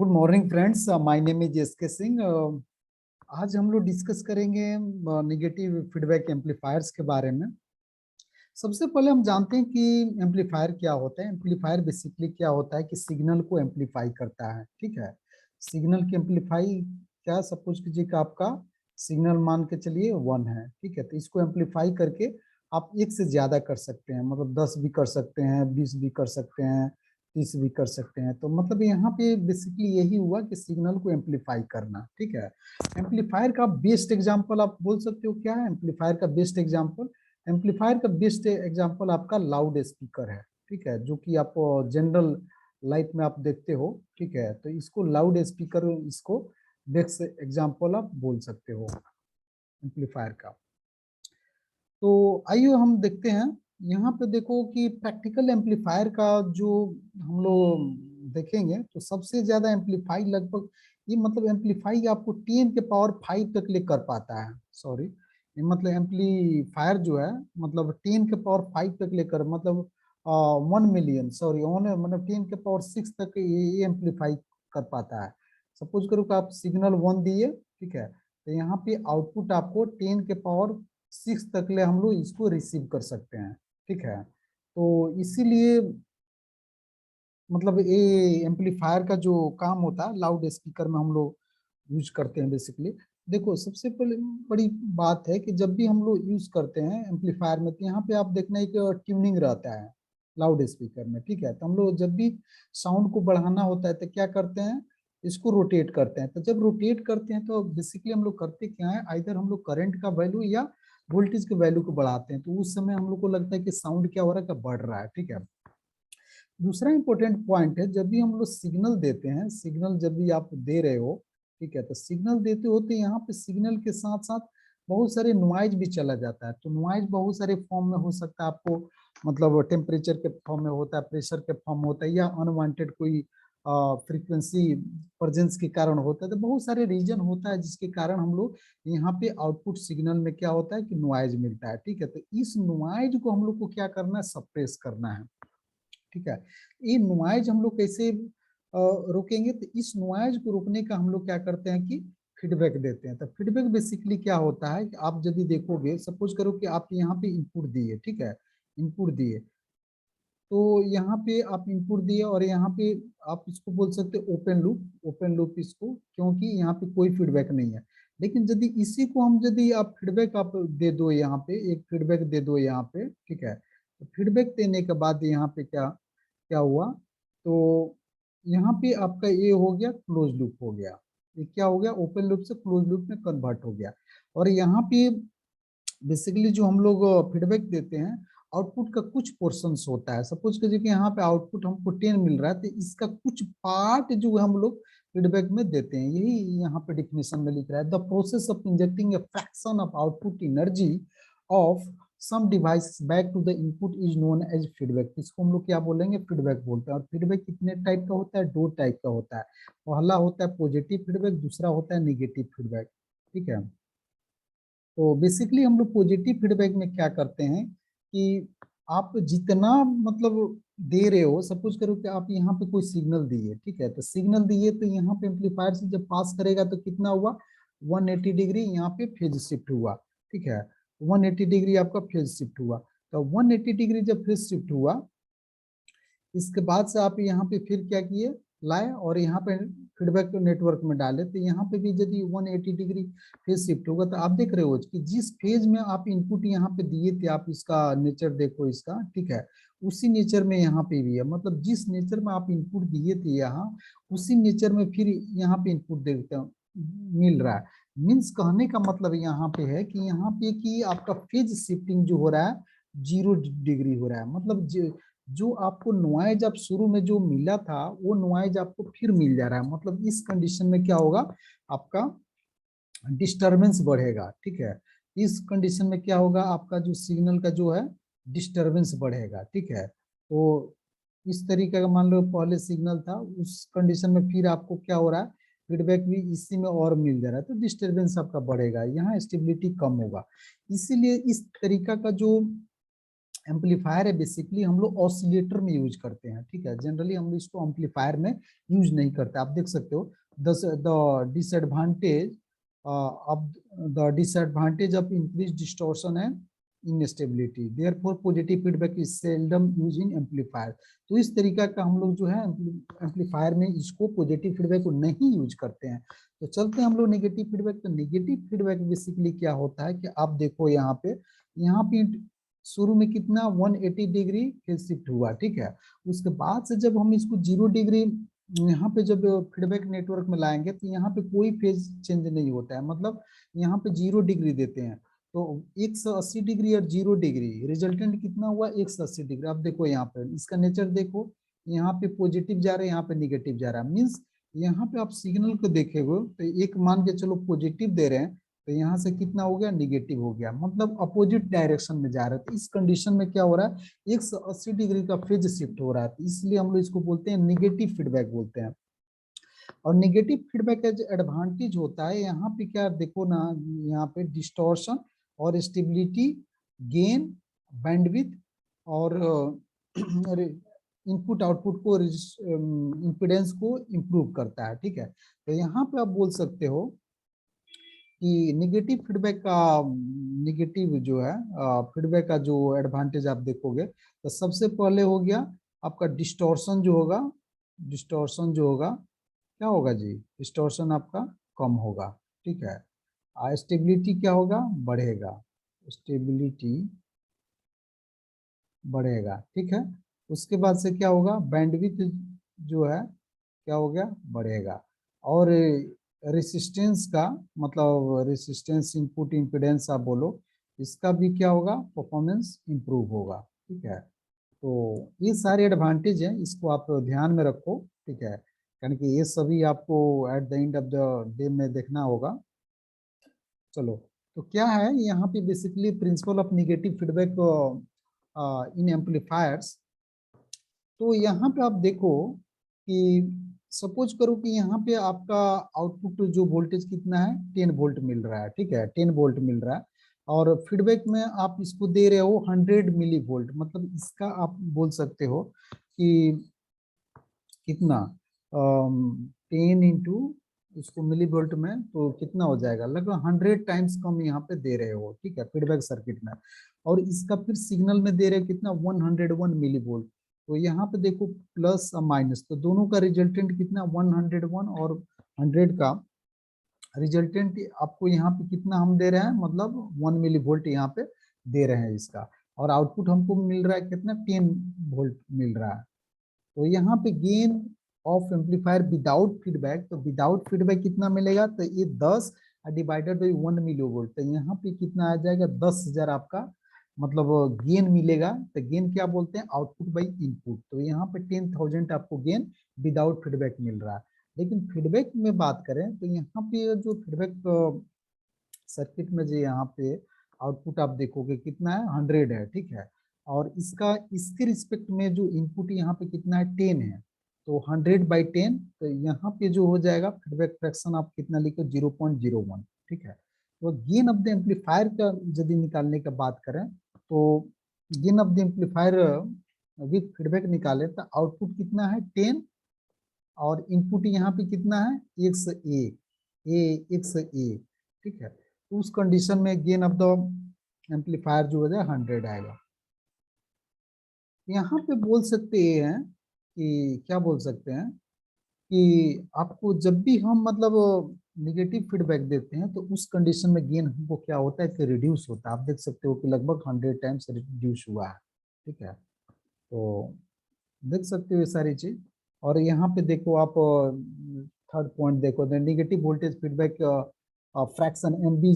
Good morning friends, my name is S के सिंह। आज हम लोग डिस्कस करेंगे नेगेटिव फीडबैक एम्पलीफायर्स के बारे में। सबसे पहले हम जानते हैं कि एम्पलीफायर क्या होता है। एम्पलीफायर बेसिकली क्या होता है कि सिग्नल को एम्पलीफाई करता है। ठीक है, सिग्नल की एम्पलीफाई क्या, सपोज कीजिए कि आपका सिग्नल मान के चलिए 1 है। ठीक है, तो इसको एम्पलीफाई करके आप एक से ज्यादा कर सकते हैं, मतलब 10 भी कर सकते हैं, 20 भी कर सकते हैं, 30 भी कर सकते हैं। तो मतलब यहाँ पे बेसिकली यही हुआ कि सिग्नल को एम्पलीफाई करना। ठीक है, एम्पलीफायर का बेस्ट एग्जांपल आप बोल सकते हो क्या है एम्पलीफायर का बेस्ट एग्जांपल। एम्पलीफायर का बेस्ट एग्जांपल आपका लाउड स्पीकर है। ठीक है, जो कि आप जनरल लाइफ में आप देखते हो। ठीक है, तो इसको लाउड स्पीकर, इसको बेस्ट एग्जांपल आप बोल सकते हो एम्पलीफायर का। तो आइए हम देखते हैं। यहाँ पे देखो कि प्रैक्टिकल एम्पलीफायर का जो हम लोग देखेंगे तो सबसे ज्यादा एम्पलीफाई लगभग ये मतलब एम्पलीफाई आपको 10 के पावर 5 तक ले कर पाता है। सॉरी, ये मतलब एम्पलीफायर जो है मतलब 10 के पावर 5 तक लेकर मतलब 1 मिलियन, सॉरी मतलब 10 के पावर 6 तक ये एम्पलीफाई कर पाता है। सपोज करो कि आप सिग्नल 1 दिए। ठीक है, तो यहाँ पे आउटपुट आपको 10 के पावर 6 तक ले हम लोग इसको रिसीव कर सकते हैं। ठीक है, तो इसीलिए मतलब ये एम्पलीफायर का जो काम होता है लाउड स्पीकर में हम लोग यूज करते हैं बेसिकली। देखो सबसे पहले बड़ी बात है कि जब भी हम लोग यूज करते हैं एम्पलीफायर में, तो यहाँ पे आप देखना एक ट्यूनिंग रहता है लाउड स्पीकर में। ठीक है, तो हम लोग जब भी साउंड को बढ़ाना होता है तो क्या करते हैं, इसको रोटेट करते हैं। तो जब रोटेट करते हैं तो बेसिकली हम लोग करते क्या है, आइधर हम लोग करंट का वैल्यू या वोल्टेज के वैल्यू को बढ़ाते हैं, तो उस समय हम लोग को लगता है कि साउंड क्या हो रहा है, क्या बढ़ रहा है। ठीक है, दूसरा इंपॉर्टेंट पॉइंट है, जब भी हम लोग सिग्नल देते हैं, सिग्नल जब भी आप दे रहे हो, ठीक है, तो सिग्नल देते हो तो यहाँ पे सिग्नल के साथ साथ बहुत सारे नॉइज भी चला जाता है। तो नॉइज बहुत सारे फॉर्म में हो सकता है आपको, मतलब टेम्परेचर के फॉर्म में होता है, प्रेशर के फॉर्म में होता है, या अनवांटेड कोई फ्रीक्वेंसी प्रेजेंस के कारण होता है। तो बहुत सारे रीजन होता है जिसके कारण हम लोग यहाँ पे आउटपुट सिग्नल में क्या होता है कि नॉइज मिलता है। ठीक है, तो इस नॉइज को हम लोग को क्या करना है, सप्रेस करना है। ठीक है, ये नॉइज हम लोग कैसे रोकेंगे, तो इस नॉइज को रोकने का हम लोग क्या करते हैं कि फीडबैक देते हैं। तो फीडबैक बेसिकली क्या होता है कि आप जब भी देखोगे, सपोज करो कि आप यहाँ पे इनपुट दिए। ठीक है, इनपुट दिए, तो यहाँ पे आप इनपुट दिए और यहाँ पे आप इसको बोल सकते हो ओपन लूप। ओपन लूप इसको, क्योंकि यहाँ पे कोई फीडबैक नहीं है। लेकिन यदि इसी को हम यदि आप फीडबैक आप दे दो, यहाँ पे एक फीडबैक दे दो यहाँ पे। ठीक है, तो फीडबैक देने के बाद यहाँ पे क्या क्या हुआ, तो यहाँ पे आपका ये हो गया क्लोज लूप हो गया। ये क्या हो गया, ओपन लूप से क्लोज लूप में कन्वर्ट हो गया। और यहाँ पे बेसिकली जो हम लोग फीडबैक देते हैं, आउटपुट का कुछ पोर्शंस होता है। सपोज कीजिए कि यहाँ पे आउटपुट हमको 10 मिल रहा है, तो इसका कुछ पार्ट जो हम लोग फीडबैक में देते हैं, यही यहाँ पे डिफिनेशन में लिख रहा है, the process of injecting a fraction of output energy of some device back to the input is known as feedback. इसको हम लोग क्या बोलेंगे, फीडबैक बोलते हैं। और फीडबैक कितने टाइप का होता है, 2 टाइप का होता है। पहला होता है पॉजिटिव फीडबैक, दूसरा होता है निगेटिव फीडबैक। ठीक है, तो बेसिकली हम लोग पॉजिटिव फीडबैक में क्या करते हैं कि आप जितना मतलब दे रहे हो, सपोज करो कि आप यहाँ पे कोई सिग्नल दिए। ठीक है, तो सिग्नल दिए तो यहाँ पे एम्पलीफायर से जब पास करेगा तो कितना हुआ, 180 डिग्री यहाँ पे फेज शिफ्ट हुआ। ठीक है, 180 डिग्री आपका फेज शिफ्ट हुआ। तो 180 डिग्री जब फेज शिफ्ट हुआ, इसके बाद से आप यहाँ पे फिर क्या किए, लाए और यहाँ पे फीडबैक नेटवर्क में डाले। तो यहाँ पे भी यदि 180 डिग्री फेज शिफ्ट होगा, तो आप देख रहे हो कि जिस फेज में आप इनपुट यहाँ पे दिए थे, आप इसका नेचर देखो इसका। ठीक है, उसी नेचर में यहाँ पे भी है, मतलब जिस नेचर में आप इनपुट दिए थे यहाँ, उसी नेचर में फिर यहाँ पे इनपुट देखते हैं मिल रहा है। मीन्स कहने का मतलब यहाँ पे है कि यहाँ पे कि आपका फेज शिफ्टिंग जो हो रहा है 0 डिग्री हो रहा है। मतलब जो आपको नॉइज आप शुरू में जो मिला था, वो नॉइज आपको फिर मिल जा रहा है। मतलब इस कंडीशन में क्या होगा, आपका डिस्टरबेंस बढ़ेगा। ठीक है, इस कंडीशन में क्या होगा, आपका जो सिग्नल का जो है डिस्टरबेंस बढ़ेगा। ठीक है, तो इस तरीके का मान लो पहले सिग्नल था, उस कंडीशन में फिर आपको क्या हो रहा है, फीडबैक भी इसी में और मिल जा रहा है, तो डिस्टरबेंस आपका बढ़ेगा, यहाँ स्टेबिलिटी कम होगा। इसीलिए इस तरीका का जो एम्पलीफायर है बेसिकली हम लोग ऑसिलेटर में यूज करते हैं, ठीक है। जनरली हम लोग इसको एम्पलीफायर में यूज नहीं करते। आप देख सकते हो the disadvantage of of increase distortion है instability, therefore positive feedback is seldom use in amplifier. तो इस तरीका का हम लोग जो है एम्पलीफायर में इसको पॉजिटिव फीडबैक को नहीं यूज करते हैं। तो चलते हैं हम लोग नेगेटिव फीडबैक। तो नेगेटिव फीडबैक बेसिकली क्या होता है कि आप देखो यहाँ पे शुरू में कितना 180 डिग्री फेज शिफ्ट हुआ, ठीक है। उसके बाद से जब हम इसको 0 डिग्री यहाँ पे जब फीडबैक नेटवर्क में लाएंगे तो यहाँ पे कोई फेज चेंज नहीं होता है, मतलब यहाँ पे 0 डिग्री देते हैं। तो 180 डिग्री और 0 डिग्री रिजल्टेंट कितना हुआ 180 डिग्री। अब देखो यहाँ पे इसका नेचर देखो, यहाँ पे पॉजिटिव जा रहा है, यहाँ पे निगेटिव जा रहा है। मीन्स यहाँ पे आप सिग्नल को देखेंगे तो एक मान के चलो पॉजिटिव दे रहे हैं, तो यहाँ से कितना हो गया निगेटिव हो गया, मतलब अपोजिट डायरेक्शन में जा रहा है। तो इस कंडीशन में क्या हो रहा है 180 डिग्री का फेज शिफ्ट हो रहा है, तो इसलिए हम लोग इसको बोलते हैं निगेटिव फीडबैक बोलते हैं। और निगेटिव फीडबैक का जो एडवांटेज होता है यहाँ पे क्या देखो ना, यहाँ पे डिस्टॉर्शन और स्टेबिलिटी, गेन, बैंडविड्थ और इनपुट आउटपुट को इम्पीडेंस को इम्प्रूव करता है, ठीक है। तो यहाँ पे आप बोल सकते हो कि निगेटिव जो है फीडबैक का जो एडवांटेज आप देखोगे तो सबसे पहले हो गया आपका डिस्टॉर्शन जो होगा क्या होगा जी, डिस्टॉर्शन आपका कम होगा, ठीक है। स्टेबिलिटी क्या होगा, बढ़ेगा, स्टेबिलिटी बढ़ेगा, ठीक है। उसके बाद से क्या होगा, बैंडविड्थ जो है क्या हो गया, बढ़ेगा। और रेसिस्टेंस का मतलब रेसिस्टेंस इनपुट इम्पीडेंस आप बोलो, इसका भी क्या होगा, परफॉर्मेंस इंप्रूव होगा, ठीक है। तो ये सारे एडवांटेज हैं, इसको आप ध्यान में रखो, ठीक है। यानी कि ये सभी आपको at the end of the day में देखना होगा। चलो, तो क्या है यहाँ पे basically principle of negative feedback in amplifiers. तो यहाँ पे आप देखो कि सपोज करो कि यहाँ पे आपका आउटपुट जो वोल्टेज कितना है 10 वोल्ट मिल रहा है, ठीक है, 10 वोल्ट मिल रहा है। और फीडबैक में आप इसको दे रहे हो 100 मिली वोल्ट, मतलब इसका आप बोल सकते हो कि कितना 10 इंटू इसको मिली वोल्ट में तो कितना हो जाएगा, लगभग 100 टाइम्स कम यहाँ पे दे रहे हो, ठीक है, फीडबैक सर्किट में। और इसका फिर सिग्नल में दे रहे हो कितना 101 मिली वोल्ट। तो यहाँ पे देखो प्लस और माइनस, तो दोनों का रिजल्टेंट कितना 101 और 100 का रिजल्टेंट आपको यहाँ पे कितना हम दे रहे हैं, मतलब 1 मिली वोल्ट यहाँ पे दे रहे हैं इसका। और आउटपुट हमको मिल रहा है कितना 10 वोल्ट मिल रहा है। तो यहाँ पे gain of amplifier without feedback, तो विदाउट फीडबैक कितना मिलेगा, तो ये 10 डिवाइडेड बाई 1 मिली वोल्ट, तो यहाँ पे कितना आ जाएगा 10,000 आपका मतलब गेन मिलेगा। तो गेन क्या बोलते हैं, आउटपुट बाई इनपुट। तो यहाँ पे 10,000 आपको गेन विदाउट फीडबैक मिल रहा है। लेकिन फीडबैक में बात करें तो यहाँ पे जो फीडबैक सर्किट में जो यहाँ पे आउटपुट आप देखोगे कितना है 100 है, ठीक है। और इसके रिस्पेक्ट में जो इनपुट यहाँ पे कितना है 10 है, तो 100/10, तो यहाँ पे जो हो जाएगा फीडबैक फ्रैक्शन आप कितना लिखो 0.01, ठीक है। तो गेन ऑफ द एम्पलीफायर का यदि निकालने का बात करें तो gain of the amplifier with feedback निकाले तो आउटपुट कितना है 10 और इनपुट यहाँ पे कितना है 101, 101, ठीक है। तो उस कंडीशन में गेन ऑफ द एम्पलीफायर जो है 100 आएगा। यहाँ पे बोल सकते हैं कि क्या बोल सकते हैं कि आपको जब भी हम मतलब निगेटिव फीडबैक देते हैं तो उस कंडीशन में गेन हमको क्या होता है कि रिड्यूस होता है। आप देख सकते हो कि लगभग 100 टाइम्स रिड्यूस हुआ है, ठीक है। तो देख सकते हो ये सारी चीज। और यहाँ पे देखो आप थर्ड पॉइंट देखो, the negative voltage feedback fraction M B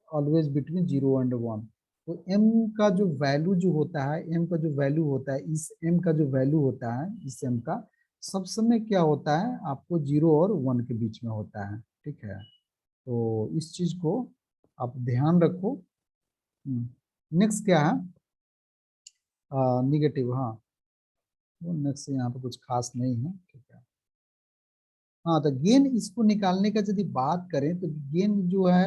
always between 0 and 1। तो m का जो वैल्यू जो होता है, m का जो वैल्यू होता है, इस m का जो वैल्यू होता है, इस m का सब समय क्या होता है आपको 0 और 1 के बीच में होता है, ठीक है। तो इस चीज को आप ध्यान रखो। नेक्स्ट क्या है, निगेटिव, हाँ, वो नेक्स्ट यहाँ पे कुछ खास नहीं है, ठीक है। हाँ, तो गेन इसको निकालने का यदि बात करें तो गेन जो है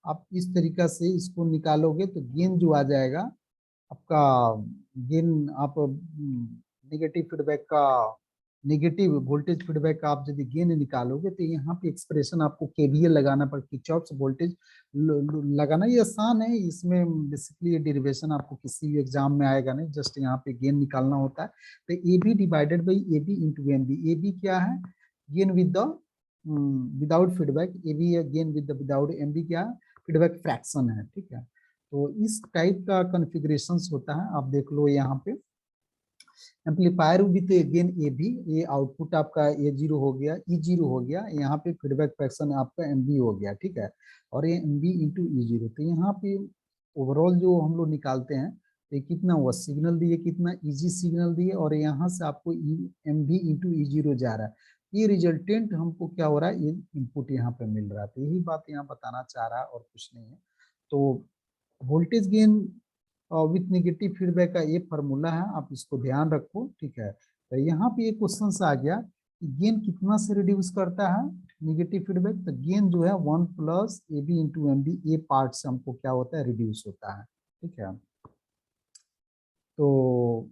आप इस तरीका से इसको निकालोगे तो गेन जो आ जाएगा आपका गेन आप नेगेटिव फीडबैक का, नेगेटिव वोल्टेज फीडबैक का आप यदि गेन निकालोगे तो यहाँ पे एक्सप्रेशन आपको केवीएल लगाना पड़ता है, किरचॉफ्स वोल्टेज लगाना। ये आसान है, इसमें बेसिकली ये डेरिवेशन आपको किसी भी एग्जाम में आएगा नहीं, जस्ट यहाँ पे गेन निकालना होता है। तो A B divided by A B into M B. A B क्या है, gain with the without feedback, A B gain with the without, M B क्या है, फीडबैक फ्रैक्शन है, ठीक है। तो इस टाइप का कॉन्फ़िगरेशन होता है, आप देख लो यहाँ पे amplifier with again A B, ये आउटपुट आपका ए जीरो हो गया, ई जीरो हो गया, यहाँ पे फीडबैक फ्रैक्शन आपका एम बी हो गया, ठीक है। और ये M B into E zero, तो यहाँ पे ओवरऑल जो हम लोग निकालते हैं तो कितना हुआ, सिग्नल दिए कितना इजी सिग्नल दिए, और यहाँ से आपको M B into E zero जा रहा है, ये रिजल्टेंट हमको क्या हो रहा है, ये इनपुट यहाँ पे मिल रहा है। तो यही बात यहाँ बताना चाह रहा है और कुछ नहीं है। तो voltage gain with negative feedback का ये फार्मूला है, आप इसको ध्यान रखो, ठीक है। तो यहाँ पे एक क्वेश्चन आ गया कि गेन कितना से रिड्यूस करता है नेगेटिव फीडबैक, तो गेन जो है 1 plus A B into M B, A part से हमको क्या होता है, रिड्यूस होता है, ठीक है। तो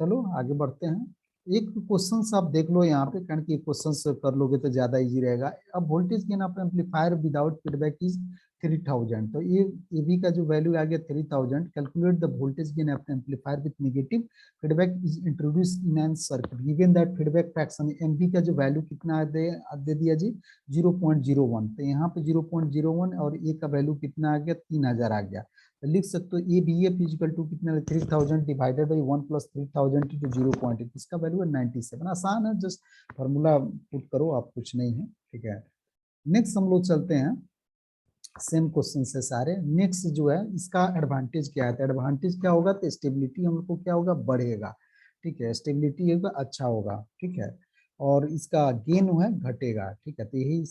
चलो आगे बढ़ते हैं। एक क्वेश्चन आप देख लो यहाँ पे, कारण कि क्वेश्चन कर लोगे तो ज्यादा इजी रहेगा। अब voltage gain of amplifier without feedback is 3000, तो ये एबी का जो वैल्यू आ गया 3000। Calculate the voltage gain of amplifier with negative feedback is introduce in an circuit given that feedback fraction, MB का जो वैल्यू कितना दे दिया जी, 0.01। तो यहाँ पे 0.01 और ए का वैल्यू कितना आ गया, 3000 आ गया। तो लिख सकते हो A B F is equal to कितना, 3000 डिवाइडेड बाई 1 प्लस 3000 टू 0.8, इसका वैल्यू है 97। आसान है, जस्ट फार्मूला पुट करो आप, कुछ नहीं है, ठीक है। नेक्स्ट हम लोग चलते हैं, सेम क्वेश्चन से सारे। नेक्स्ट जो है इसका एडवांटेज क्या है, तो एडवांटेज क्या होगा, तो स्टेबिलिटी हम लोग को क्या होगा, बढ़ेगा, ठीक है, स्टेबिलिटी होगा अच्छा होगा, ठीक है। और इसका गेन है घटेगा, ठीक है। तो यही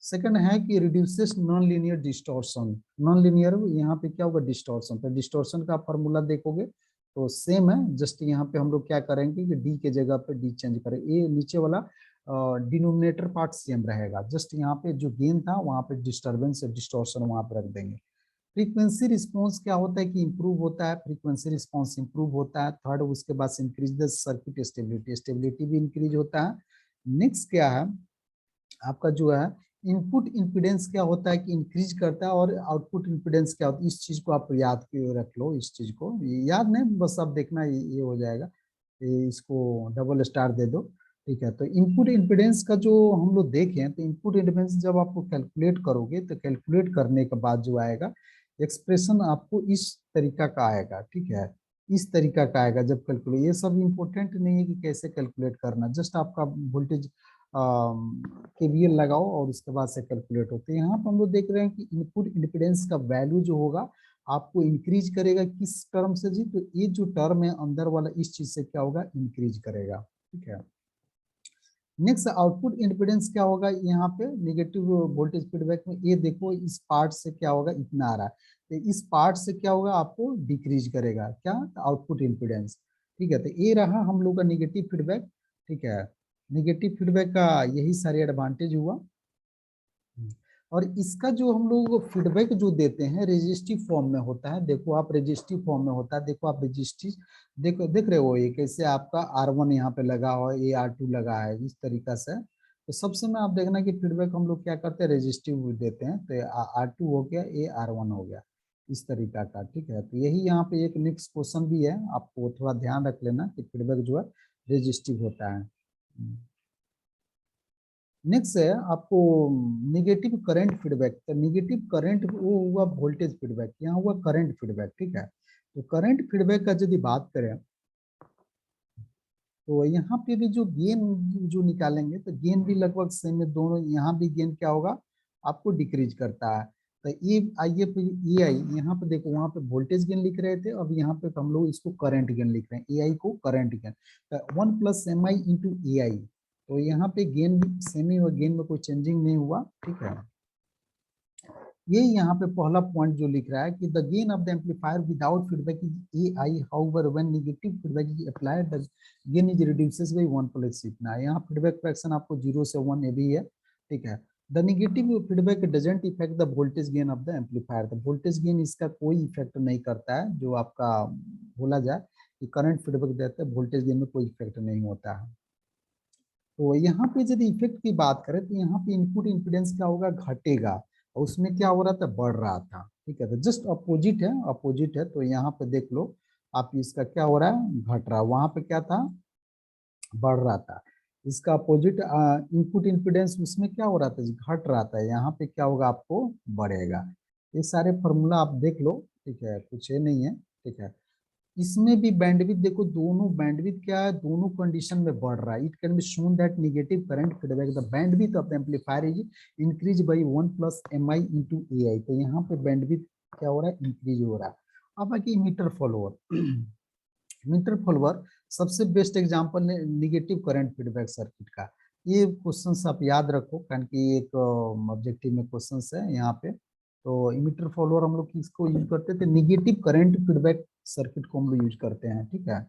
सेकंड है कि reduces non linear distortion. Non linear यहाँ पे क्या होगा, डिस्टॉर्शन। तो डिस्टॉर्शन का फॉर्मूला देखोगे तो सेम है, जस्ट यहाँ पे हम लोग क्या करेंगे कि डी के जगह पे डी चेंज करें, ये नीचे वाला डिनोमिनेटर पार्ट सेम रहेगा, जस्ट यहाँ पे जो गेन था वहाँ पे डिस्टर्बेंस डिस्टॉर्शन वहाँ पे रख देंगे। फ्रीक्वेंसी रिस्पॉन्स क्या होता है कि इंप्रूव होता है, फ्रीक्वेंसी रिस्पॉन्स इंप्रूव होता है। थर्ड उसके बाद increase the circuit stability, stability भी इंक्रीज होता है। नेक्स्ट क्या है आपका जो है इनपुट इम्पीडेंस क्या होता है कि इंक्रीज करता है, और आउटपुट इम्पीडेंस क्या होता है, इस चीज को आप याद रख लो, इस चीज को याद नहीं, बस आप देखना ये हो जाएगा, इसको डबल स्टार दे दो, ठीक है। तो इनपुट इम्पीडेंस का जो हम लोग देखें, तो इनपुट इम्पीडेंस जब आपको कैलकुलेट करोगे तो कैलकुलेट करने के बाद जो आएगा एक्सप्रेशन आपको इस तरीका का आएगा, ठीक है, इस तरीका का आएगा जब कैलकुलेट। ये सब इम्पोर्टेंट नहीं है कि कैसे कैलकुलेट करना, जस्ट आपका वोल्टेज केवीएल लगाओ और उसके बाद से कैलकुलेट होते हैं। यहाँ पर हम लोग देख रहे हैं कि इनपुट इम्पीडेंस का वैल्यू जो होगा आपको इंक्रीज करेगा किस टर्म से जी, तो ये जो टर्म है अंदर वाला इस चीज से क्या होगा, इंक्रीज करेगा, ठीक है। नेक्स्ट आउटपुट इम्पीडेंस क्या होगा, यहाँ पे नेगेटिव वोल्टेज फीडबैक में ये देखो इस पार्ट से क्या होगा, इतना आ रहा है, तो इस पार्ट से क्या होगा आपको डिक्रीज करेगा क्या, आउटपुट इम्पीडेंस, ठीक है। तो ये रहा हम लोग का नेगेटिव फीडबैक, ठीक है। नेगेटिव फीडबैक का यही सारे एडवांटेज हुआ। और इसका जो हम लोग फीडबैक जो देते हैं रेजिस्टिव फॉर्म में होता है, देखो आप रेजिस्टिव फॉर्म में होता है, देखो आप रेजिस्टिव देख रहे हो, ये कैसे आपका R1 यहाँ पे लगा हो, ये R2 लगा है, इस तरीका से। तो सबसे में आप देखना कि फीडबैक हम लोग क्या करते हैं, रेजिस्टिव देते हैं, तो R2 हो गया, ये R1 हो गया, इस तरीका का, ठीक है। तो यही यहाँ पे एक नेक्स्ट क्वेश्चन भी है, आपको थोड़ा ध्यान रख लेना कि फीडबैक जो है रेजिस्टिव होता है। नेक्स्ट है आपको निगेटिव करंट फीडबैक। तो निगेटिव करंट वो हुआ वोल्टेज फीडबैक, यहाँ हुआ करंट फीडबैक, ठीक है। तो करंट फीडबैक का यदि बात करें तो यहाँ पे भी जो गेन जो निकालेंगे तो गेन भी लगभग सेम है दोनों, यहाँ भी गेन क्या होगा आपको डिक्रीज करता है। तो ये आइए ए आई, यहाँ पे देखो वहाँ पे वोल्टेज गेन लिख रहे थे, अब यहाँ पे हम लोग इसको करंट गेन लिख रहे हैं, ए आई को करंट गेन, तो 1 प्लस एम आई इंटू ए आई। तो यहाँ पे गेन भी सेम ही हुआ, गेन में कोई चेंजिंग नहीं हुआ, ठीक है। ये यहाँ पे पहला पॉइंट जो लिख रहा है कि the gain of the amplifier without feedback is A I, however when negative feedback is applied the gain is reduces by 1 plus इतना। यहाँ फीडबैक फ्रैक्शन आपको 0 से 1 ये भी है, ठीक है। The negative feedback doesn't effect the voltage gain of the amplifier. The voltage gain इसका कोई इफेक्ट नहीं करता है, जो आपका बोला जाए कि करंट फीडबैक देते हैं, वोल्टेज गेन में कोई इफेक्ट नहीं होता है। तो यहाँ पे यदि इफेक्ट की बात करें तो यहाँ पे इनपुट इम्पीडेंस क्या होगा, घटेगा, और उसमें क्या हो रहा था, बढ़ रहा था। ठीक है, तो जस्ट अपोजिट है, अपोजिट है। तो यहाँ पे देख लो आप, इसका क्या हो रहा है, घट रहा। वहां पे क्या था, बढ़ रहा था। इसका अपोजिट इनपुट इम्पीडेंस, उसमें क्या हो रहा था, घट रहा था। यहाँ पे क्या होगा, आपको बढ़ेगा। ये सारे फॉर्मूला आप देख लो, ठीक है, कुछ ये नहीं है। ठीक है, इसमें भी बैंडविड्थ देखो, दोनों बैंडविड्थ क्या है, दोनों कंडीशन में बढ़ रहा है। It can be shown that negative current feedback the bandwidth of the amplifier is increase by 1 plus mi into ai। तो यहाँ पे बैंडविड्थ क्या हो रहा है, इंक्रीज हो रहा है। अब बाकी मीटर फॉलोअर मीटर फॉलोअर सबसे बेस्ट एग्जांपल है निगेटिव करंट फीडबैक सर्किट का। ये क्वेश्चन आप याद रखो, कारण कि एक ऑब्जेक्टिव में क्वेश्चन है यहाँ पे। तो इमीटर फॉलोअर हम लोग किसको यूज करते थे, निगेटिव करंट फीडबैक सर्किट को हम लोग यूज करते हैं। ठीक है,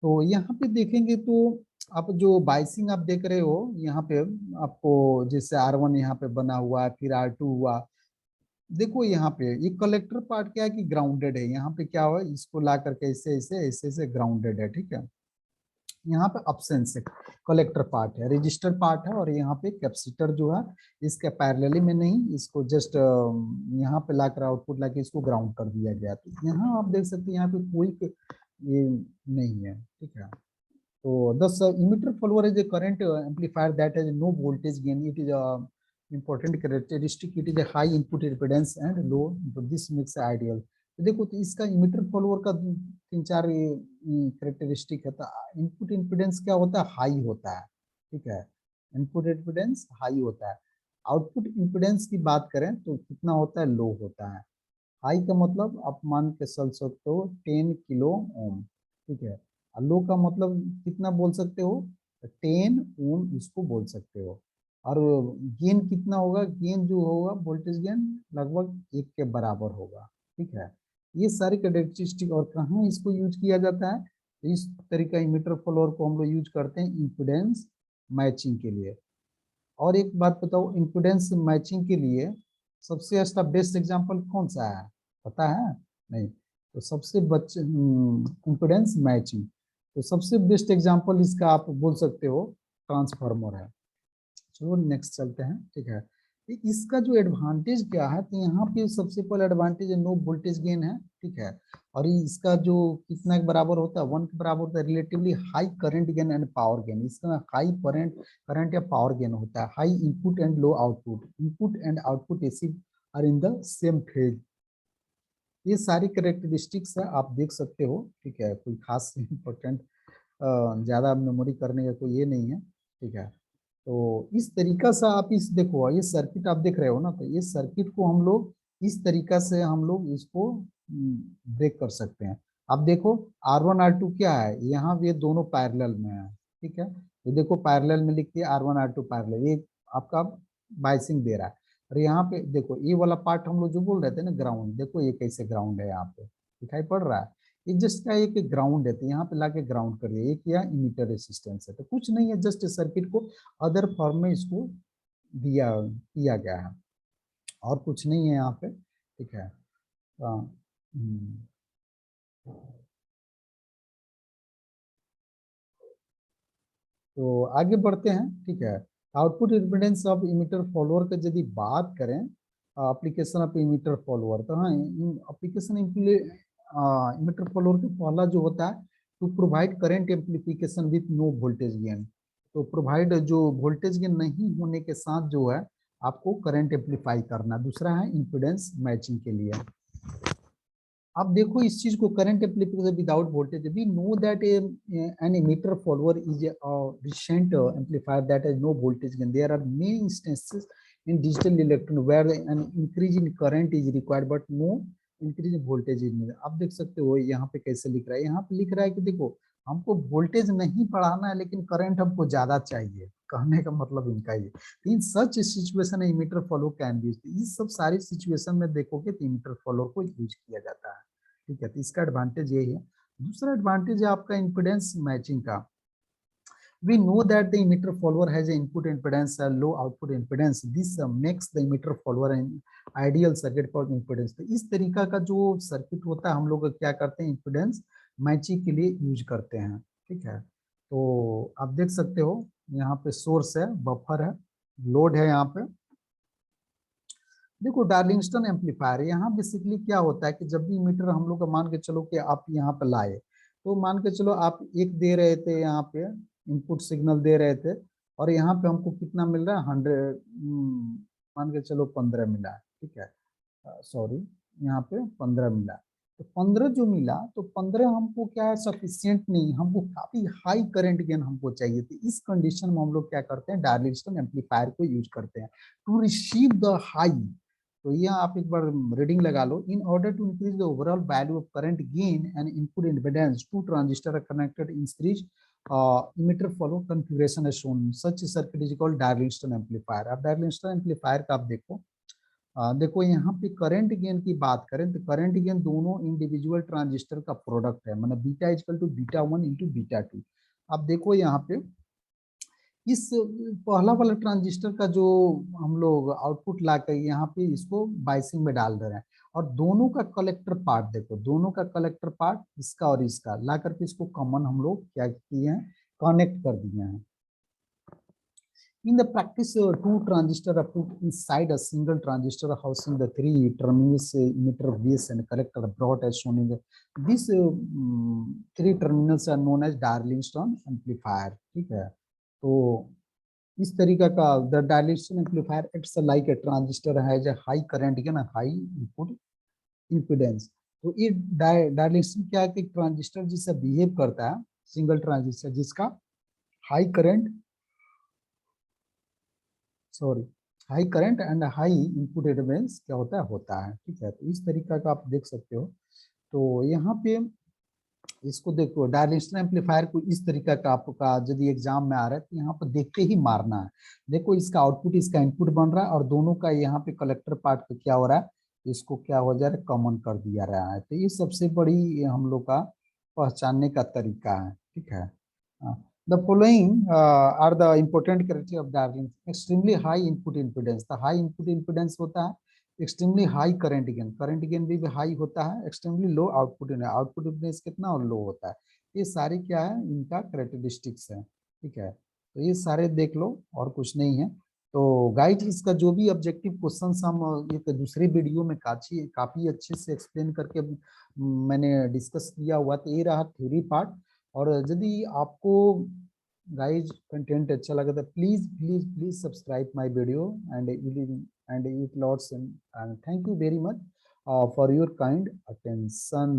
तो यहाँ पे देखेंगे तो आप जो बाइसिंग आप देख रहे हो यहाँ पे, आपको जैसे R1 यहाँ पे बना हुआ है, फिर R2 हुआ। देखो यहाँ पे ये कलेक्टर पार्ट क्या है कि ग्राउंडेड है। यहाँ पे क्या हुआ, इसको ला करके ऐसे ऐसे ऐसे ऐसे ग्राउंडेड है। ठीक है, यहाँ पे अब्सेंस है, कलेक्टर पार्ट है, रजिस्टर पार्ट है, और यहाँ पे कैपेसिटर जो है इसके पैरेलली में नहीं, इसको जस्ट यहाँ पे लाकर आउटपुट लाके इसको ग्राउंड कर दिया गया। तो यहाँ आप देख सकते हैं यहाँ पे कोई ये नहीं है। ठीक है, तो thus emitter follower is a current amplifier that has no voltage gain. It is a important characteristic. It is a high input impedance and low, तो this makes it ideal। तो देखो, तो इसका इमिटर फॉलोअर का 3-4 characteristic है। तो input impedance क्या होता है, हाई होता है। ठीक है, इनपुट इम्पीडेंस हाई होता है। आउटपुट इम्पीडेंस की बात करें तो कितना होता है, लो होता है। हाई का मतलब आप मान के चल सकते हो 10 किलो ओम। ठीक है, और लो का मतलब कितना बोल सकते हो, 10 ओम इसको बोल सकते हो। और गेन कितना होगा, गेन जो होगा वोल्टेज गेन लगभग 1 के बराबर होगा। ठीक है, ये सारी कैरेक्टरिस्टिक। और कहाँ इसको यूज किया जाता है, तो इस तरीका इमीटर फॉलोअर को हम लोग यूज करते हैं इम्पीडेंस मैचिंग के लिए। और एक बात बताओ, इम्पीडेंस मैचिंग के लिए सबसे अच्छा बेस्ट एग्जांपल कौन सा है, पता है? नहीं, तो सबसे इम्पीडेंस मैचिंग, तो सबसे बेस्ट एग्जांपल इसका आप बोल सकते हो ट्रांसफार्मर है। चलो नेक्स्ट चलते हैं। ठीक है, तो इसका जो एडवांटेज क्या है, तो यहाँ पे सबसे पहले एडवांटेज है नो वोल्टेज गेन है। ठीक है, और इसका जो कितना के बराबर होता है, 1 के बराबर होता है। Relatively high current gain and power gain, इसका हाई करंट या पावर गेन होता है। High input and low output, input and output AC are in the same phase. ये सारी कैरेक्टरिस्टिक्स है, आप देख सकते हो। ठीक है, कोई खास इंपॉर्टेंट ज्यादा मेमोरी करने का कोई ये नहीं है। ठीक है, तो इस तरीका से आप इस देखो, ये सर्किट आप देख रहे हो ना, तो ये सर्किट को हम लोग इस तरीका से हम लोग इसको ब्रेक कर सकते हैं। अब देखो R1 R2 क्या है, यहाँ ये दोनों पैरेलल में है। ठीक है, ये देखो पैरेलल में लिख दिया R1 R2 पैरेलल, ये आपका बाइसिंग दे रहा है। और यहाँ पे देखो ये वाला पार्ट हम लोग जो बोल रहे थे ना ग्राउंड, देखो ये कैसे ग्राउंड है, यहाँ पे दिखाई पड़ रहा है। ये जस्ट क्या है, एक ग्राउंड है, तो यहाँ पे लाके ग्राउंड कर दिया। ये क्या इमीटर रेसिस्टेंस है, तो कुछ नहीं है, जस्ट सर्किट को अदर फॉर्म में इसको दिया किया गया है, और कुछ नहीं है यहाँ पे। ठीक है, हम्म, तो आगे बढ़ते हैं। ठीक है, output impedance of emitter follower का यदि बात करें, एप्लीकेशन ऑफ इमीटर फॉलोअर, तो हाँ, एप्लीकेशन इमीटर फॉलोअर का पहला जो होता है, to provide current amplification with no voltage gain. तो प्रोवाइड जो वोल्टेज गेन नहीं होने के साथ जो है आपको करंट एम्पलीफाई करना। दूसरा है इम्पीडेंस मैचिंग के लिए। अब देखो इस चीज को, current amplification without voltage, we know that an emitter follower is recent amplifier that has no voltage gain. There are many instances in digital electron where an increase in current is required but no increase in voltage is needed. आप देख सकते हो यहाँ पे कैसे लिख रहा है, यहाँ पे लिख रहा है कि देखो हमको वोल्टेज नहीं बढ़ाना है लेकिन करंट हमको ज्यादा चाहिए, कहने का मतलब इनका ये। In such situation emitter follow can be, इस सब सारी सिचुएशन में देखोगे तो इमीटर फॉलो को यूज किया जाता है। ठीक है, तो इसका एडवांटेज यही है। दूसरा एडवांटेज है आपका इम्पीडेंस मैचिंग का। We know that the emitter follower has an input impedance and low output impedance. This makes the emitter follower an ideal circuit for impedance. तो इस तरीका का जो सर्किट होता है हम लोग क्या करते हैं, इम्पिडेंस मैचिंग के लिए यूज करते हैं। ठीक है, तो आप देख सकते हो यहाँ पे सोर्स है, बफर है, लोड है। यहाँ पे देखो डार्लिंगस्टन एम्पलीफायर, यहाँ बेसिकली क्या होता है कि जब भी मीटर हम लोग का मान के चलो कि आप यहाँ पे लाए, तो मान के चलो आप एक दे रहे थे यहाँ पे इनपुट सिग्नल दे रहे थे, और यहाँ पे हमको कितना मिल रहा है, 100, मान के चलो 15 मिला है। ठीक है, सॉरी, यहाँ पे 15 मिला। तो 15 जो मिला, तो 15 हमको क्या है, सफिशियंट नहीं, हमको काफी हाई करंट गेन हमको चाहिए। तो इस कंडीशन में हम लोग क्या करते हैं, डार्लिंगस्टन एम्पलीफायर को यूज करते हैं टू रिसीव द हाई। तो यहाँ आप एक बार रीडिंग लगा लो। In order to increase the overall value of current gain and input impedance, two transistor are connected in series, emitter follow configuration is shown. Such a circuit is called Darlington amplifier. अब Darlington amplifier का आप देखो, देखो यहाँ पे current gain की बात करें तो करंट गेन दोनों इंडिविजुअल ट्रांजिस्टर का प्रोडक्ट है, मतलब beta equal to beta 1 into beta 2। अब देखो यहाँ पे इस पहला वाला ट्रांजिस्टर का जो हम लोग आउटपुट ला कर यहाँ पे इसको बाइसिंग में डाल दे रहे हैं, और दोनों का कलेक्टर पार्ट देखो, दोनों का कलेक्टर पार्ट इसका और इसका ला करके इसको कॉमन हम लोग क्या किए हैं, कनेक्ट कर दिए हैं। In the practice, two transistors are put inside a single transistor housing the three terminals, emitter, base, and collector brought as shown in the. These three terminals are known as Darlington amplifier. ठीक है, तो इस तरीका का the Darlington amplifier acts like a transistor has a high current gain, high input impedance. तो ये डार्लिंगस्टन क्या है कि ट्रांजिस्टर जिससे बिहेव करता है, सिंगल ट्रांजिस्टर जिसका high current, sorry, high current and high input impedance क्या होता है। ठीक है, तो इस तरीका का आप देख सकते हो। तो यहाँ पे इसको देखो, डार्लिंगस्टन एम्पलीफायर को इस तरीका का आपका यदि एग्जाम में आ रहा है तो यहाँ पर देख के ही मारना है। देखो इसका आउटपुट इसका इनपुट बन रहा है, और दोनों का यहाँ पे कलेक्टर पार्ट पे क्या हो रहा है, इसको क्या हो जा रहा है, कॉमन कर दिया रहा है। तो ये सबसे बड़ी हम लोग का पहचानने का तरीका है। ठीक है, the following are the important character of darling. Extremely high input impedance, the high input impedance होता है। एक्सट्रीमली हाई करंट गेन भी हाई होता है। एक्सट्रीमली लो आउटपुट इम्पीडेंस कितना और लो होता है। ये सारे क्या है, इनका कैरेक्टरिस्टिक्स है। ठीक है, तो ये सारे देख लो और कुछ नहीं है। तो गाइज इसका जो भी ऑब्जेक्टिव क्वेश्चंस हम एक दूसरे वीडियो में काफी अच्छे से एक्सप्लेन करके मैंने डिस्कस किया हुआ। तो ये रहा थ्योरी पार्ट। और यदि आपको गाइज कंटेंट अच्छा लगा तो please please please subscribe my video and it lots and thank you very much for your kind attention.